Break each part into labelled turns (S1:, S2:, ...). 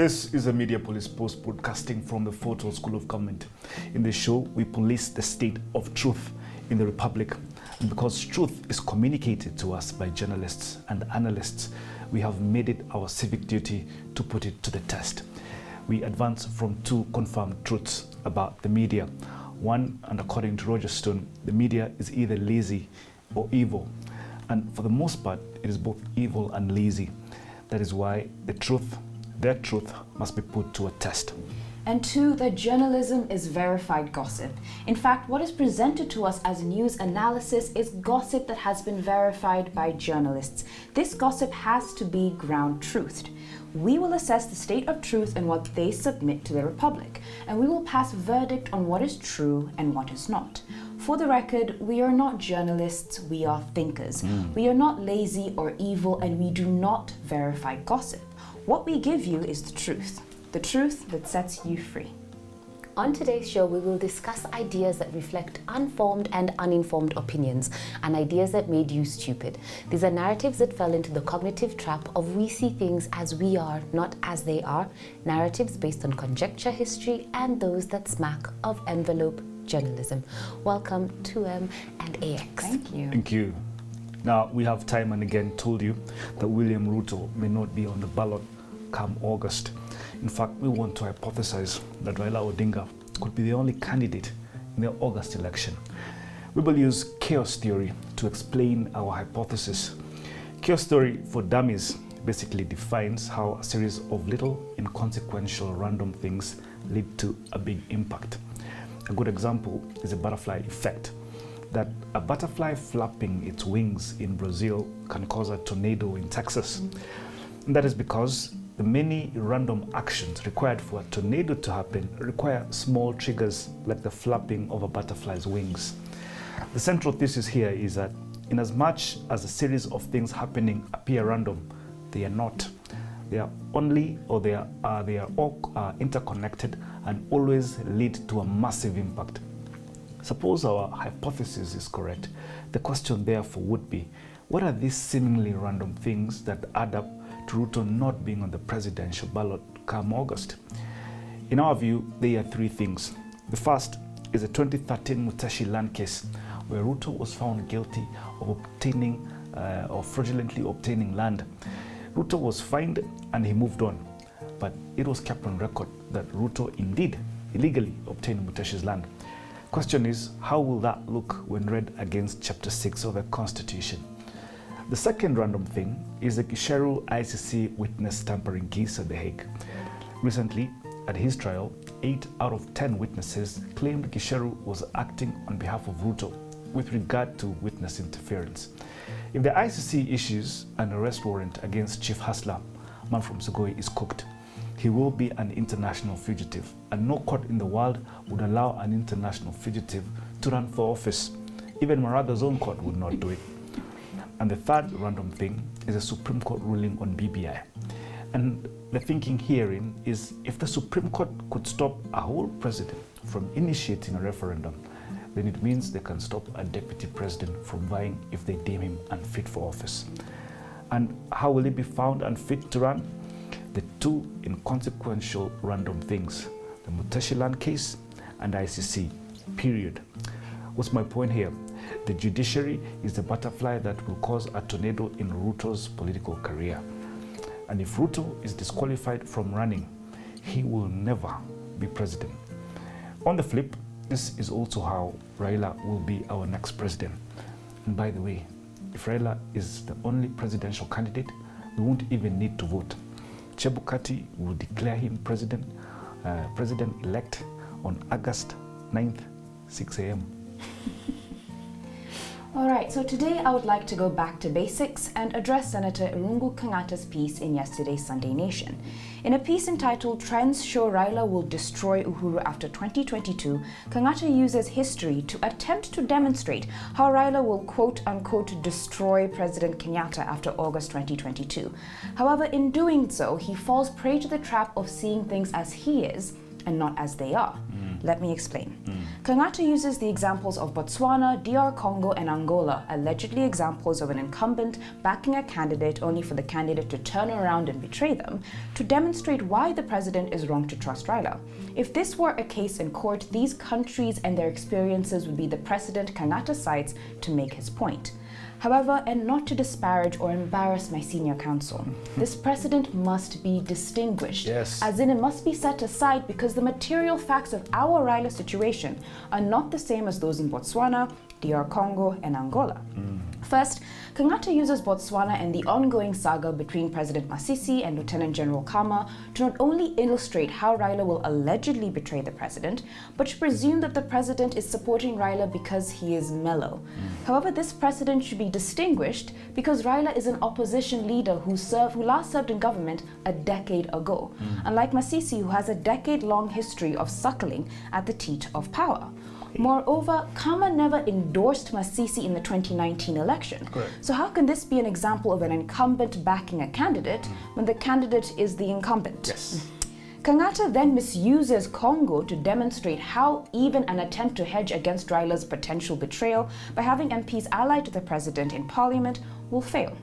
S1: This is a Media Police Post broadcasting from the Photo School of Government. In this show, we police the state of truth in the Republic. And because truth is communicated to us by journalists and analysts, we have made it our civic duty to put it to the test. We advance from two confirmed truths about the media. One, and according to Roger Stone, the media is either lazy or evil. And for the most part, it is both evil and lazy. That is why their truth must be put to a test.
S2: And two, that journalism is verified gossip. In fact, what is presented to us as news analysis is gossip that has been verified by journalists. This gossip has to be ground-truthed. We will assess the state of truth and what they submit to the Republic, and we will pass verdict on what is true and what is not. For the record, we are not journalists, we are thinkers. We are not lazy or evil, and we do not verify gossip. What we give you is the truth that sets you free.
S3: On today's show, we will discuss ideas that reflect unformed and uninformed opinions and ideas that made you stupid. These are narratives that fell into the cognitive trap of we see things as we are, not as they are, narratives based on conjecture history, and those that smack of envelope journalism. Welcome to and AX.
S2: Thank you.
S1: Thank you. Now, we have time and again told you that William Ruto may not be on the ballot come August. In fact, we want to hypothesize that Raila Odinga could be the only candidate in the August election. We will use chaos theory to explain our hypothesis. Chaos theory for dummies basically defines how a series of little inconsequential random things lead to a big impact. A good example is the butterfly effect, that a butterfly flapping its wings in Brazil can cause a tornado in Texas. And that is because the many random actions required for a tornado to happen require small triggers like the flapping of a butterfly's wings. The central thesis here is that in as much as a series of things happening appear random, they are not. They are all interconnected and always lead to a massive impact. Suppose our hypothesis is correct. The question therefore would be, what are these seemingly random things that add up to Ruto not being on the presidential ballot come August? In our view, there are three things. The first is the 2013 Muteshi land case, where Ruto was found guilty of fraudulently obtaining land. Ruto was fined and he moved on, but it was kept on record that Ruto indeed illegally obtained Muteshi's land. Question is, how will that look when read against Chapter 6 of the Constitution? The second random thing is the Gisheru ICC witness tampering case at The Hague. Recently, at his trial, 8 out of 10 witnesses claimed Gisheru was acting on behalf of Ruto with regard to witness interference. If the ICC issues an arrest warrant against Chief Hustler, man from Sugoi, is cooked. He will be an international fugitive, and no court in the world would allow an international fugitive to run for office. Even Maratha's own court would not do it. And the third random thing is a Supreme Court ruling on BBI. And the thinking herein is, if the Supreme Court could stop a whole president from initiating a referendum, then it means they can stop a deputy president from vying if they deem him unfit for office. And how will he be found unfit to run? The two inconsequential random things, the Muteshi land case and ICC, period. What's my point here? The judiciary is the butterfly that will cause a tornado in Ruto's political career. And if Ruto is disqualified from running, he will never be president. On the flip, this is also how Raila will be our next president. And by the way, if Raila is the only presidential candidate, we won't even need to vote. CHEBUKATI will declare him president-elect on August 9th, 6 a.m.
S2: All right, so today I would like to go back to basics and address Senator Irungu Kang'ata's piece in yesterday's Sunday Nation. In a piece entitled "Trends Show Raila Will Destroy Uhuru After 2022, Kang'ata uses history to attempt to demonstrate how Raila will quote-unquote destroy President Kenyatta after August 2022. However, in doing so, he falls prey to the trap of seeing things as he is and not as they are. Let me explain. Kangata uses the examples of Botswana, DR Congo, and Angola, allegedly examples of an incumbent backing a candidate only for the candidate to turn around and betray them, to demonstrate why the president is wrong to trust Raila. If this were a case in court, these countries and their experiences would be the precedent Kangata cites to make his point. However, and not to disparage or embarrass my senior counsel, this precedent must be distinguished, as in it must be set aside because the material facts of our Raila situation are not the same as those in Botswana, DR Congo, and Angola. First, Kangata uses Botswana and the ongoing saga between President Masisi and Lieutenant General Kama to not only illustrate how Raila will allegedly betray the president, but to presume that the president is supporting Raila because he is mellow. However, this precedent should be distinguished because Raila is an opposition leader who last served in government a decade ago, unlike Masisi, who has a decade-long history of suckling at the teat of power. Moreover, Kama never endorsed Masisi in the 2019 election.
S1: Correct.
S2: So how can this be an example of an incumbent backing a candidate when the candidate is the incumbent?
S1: Yes.
S2: Kangata then misuses Congo to demonstrate how even an attempt to hedge against Raila's potential betrayal by having MPs allied to the president in parliament will fail.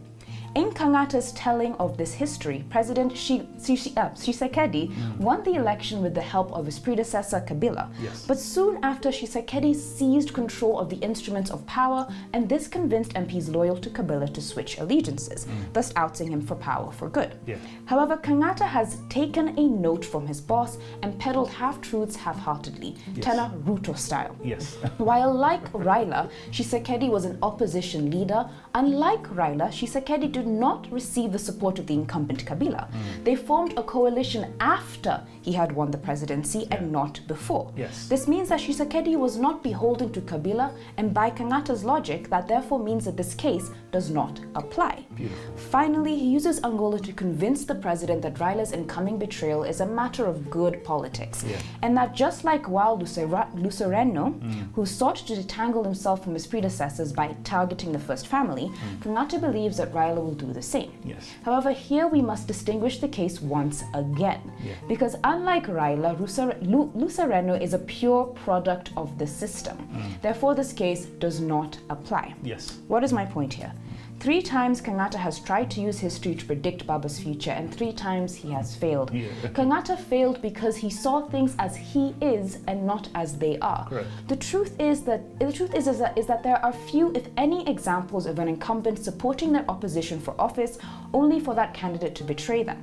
S2: In Kangata's telling of this history, President Tshisekedi won the election with the help of his predecessor Kabila.
S1: Yes.
S2: But soon after, Tshisekedi seized control of the instruments of power, and this convinced MPs loyal to Kabila to switch allegiances, thus outing him for power for good.
S1: Yeah.
S2: However, Kangata has taken a note from his boss and peddled half-truths half-heartedly, Tena Ruto style.
S1: Yes.
S2: While like Raila, Tshisekedi was an opposition leader, unlike Raila, Tshisekedi did not receive the support of the incumbent Kabila. They formed a coalition after he had won the presidency and not before.
S1: Yes.
S2: This means that Tshisekedi was not beholden to Kabila, and by Kangata's logic, that therefore means that this case does not apply.
S1: Beautiful.
S2: Finally, he uses Angola to convince the president that Raila's incoming betrayal is a matter of good politics, and that just like while Lucereno, who sought to detangle himself from his predecessors by targeting the first family, Kangata believes that Raila will do the same.
S1: Yes.
S2: However, here we must distinguish the case once again, because unlike Raila, Lucereno is a pure product of the system. Therefore, this case does not apply.
S1: Yes.
S2: What is my point here? 3 times Kangata has tried to use history to predict Baba's future, and 3 times he has failed. Kangata failed because he saw things as he is and not as they are.
S1: Correct.
S2: The truth is that there are few, if any, examples of an incumbent supporting their opposition for office only for that candidate to betray them.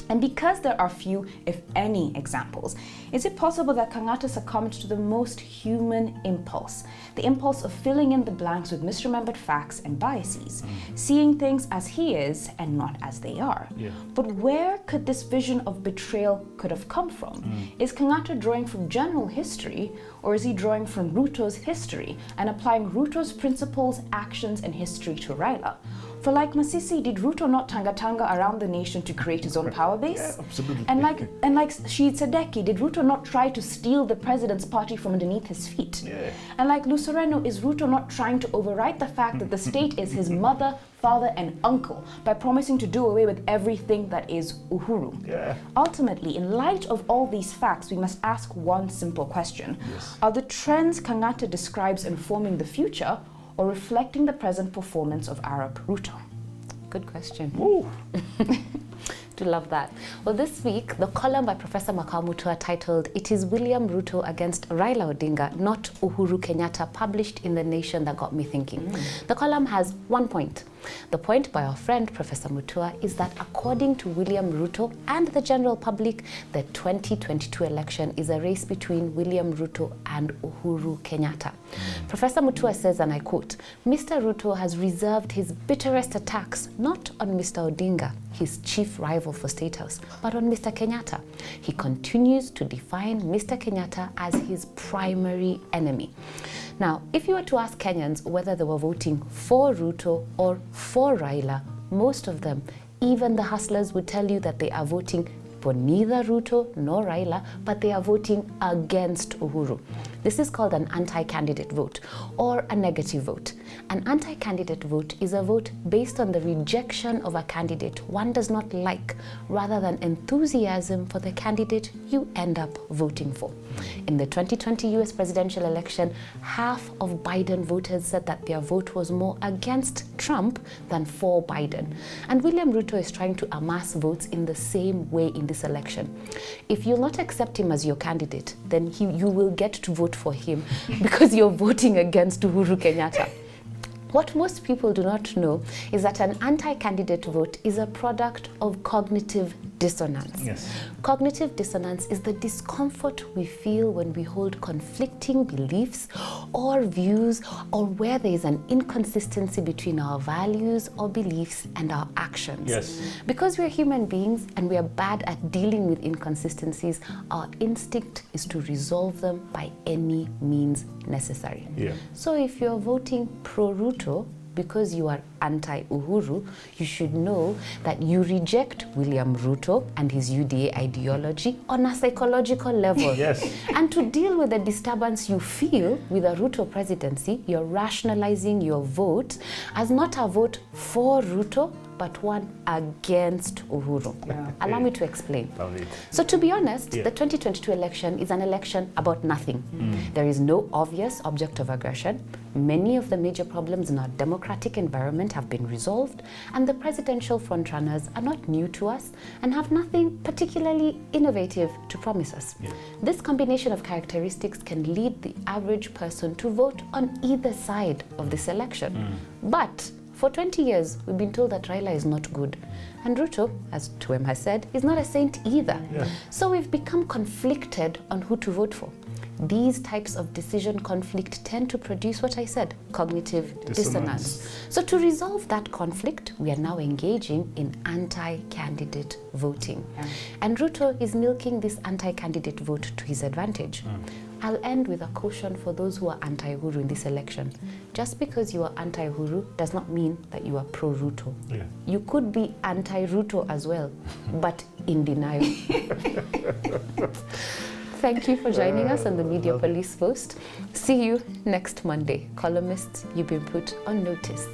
S2: And because there are few, if any, examples, is it possible that Kangata succumbed to the most human impulse, the impulse of filling in the blanks with misremembered facts and biases, seeing things as he is and not as they are? But where could this vision of betrayal could have come from? Is Kangata drawing from general history, or is he drawing from Ruto's history and applying Ruto's principles, actions, and history to Raila? For like Masisi, did Ruto not tanga around the nation to create his own power base?
S1: Yeah, absolutely.
S2: And like Shihid Sadeki, did Ruto not try to steal the president's party from underneath his feet? And like Lucereno, is Ruto not trying to override the fact that the state is his mother, father, and uncle by promising to do away with everything that is Uhuru? Ultimately, in light of all these facts, we must ask one simple question. Are the trends Kangata describes informing the future, or reflecting the present performance of Arab Ruto?
S3: Good question. Do love that. Well, this week, the column by Professor Mutua titled "It is William Ruto against Raila Odinga, not Uhuru Kenyatta," published in The Nation, that got me thinking. The column has one point. The point by our friend Professor Mutua is that according to William Ruto and the general public, the 2022 election is a race between William Ruto and Uhuru Kenyatta. Professor Mutua says, and I quote, "Mr. Ruto has reserved his bitterest attacks not on Mr. Odinga, his chief rival for State House, but on Mr. Kenyatta. He continues to define Mr. Kenyatta as his primary enemy." Now, if you were to ask Kenyans whether they were voting for Ruto or for Raila, most of them, even the hustlers, would tell you that they are voting for neither Ruto nor Raila, but they are voting against Uhuru. This is called an anti-candidate vote or a negative vote. An anti-candidate vote is a vote based on the rejection of a candidate one does not like, rather than enthusiasm for the candidate you end up voting for. In the 2020 US presidential election, half of Biden voters said that their vote was more against Trump than for Biden. And William Ruto is trying to amass votes in the same way in this election. If you'll not accept him as your candidate, then you will get to vote for him because you're voting against Uhuru Kenyatta. What most people do not know is that an anti-candidate vote is a product of cognitive dissonance.
S1: Yes.
S3: Cognitive dissonance is the discomfort we feel when we hold conflicting beliefs or views, or where there is an inconsistency between our values or beliefs and our actions.
S1: Yes.
S3: Because we're human beings and we are bad at dealing with inconsistencies, our instinct is to resolve them by any means necessary.
S1: Yeah.
S3: So if you're voting pro-Ruto because you are anti-Uhuru, you should know that you reject William Ruto and his UDA ideology on a psychological level.
S1: Yes.
S3: And to deal with the disturbance you feel with a Ruto presidency, you're rationalizing your vote as not a vote for Ruto, but one against Uhuru.
S2: Yeah.
S3: Allow me to explain.
S1: Love it.
S3: So to be honest,
S1: Yeah.
S3: the 2022 election is an election about nothing. There is no obvious object of aggression. Many of the major problems in our democratic environment have been resolved, and the presidential frontrunners are not new to us and have nothing particularly innovative to promise us.
S1: Yeah.
S3: This combination of characteristics can lead the average person to vote on either side of this election. But for 20 years, we've been told that Raila is not good. And Ruto, as Tuem has said, is not a saint either.
S1: Yeah.
S3: So we've become conflicted on who to vote for. These types of decision conflict tend to produce what I said, cognitive dissonance. So to resolve that conflict, we are now engaging in anti-candidate voting.
S2: Yeah.
S3: And Ruto is milking this anti-candidate vote to his advantage. I'll end with a caution for those who are anti-Uhuru in this election. Just because you are anti-Uhuru does not mean that you are pro-Ruto.
S1: Yeah.
S3: You could be anti-Ruto as well, but in denial. Thank you for joining us on the Media Police Post. See you next Monday. Columnists, you've been put on notice.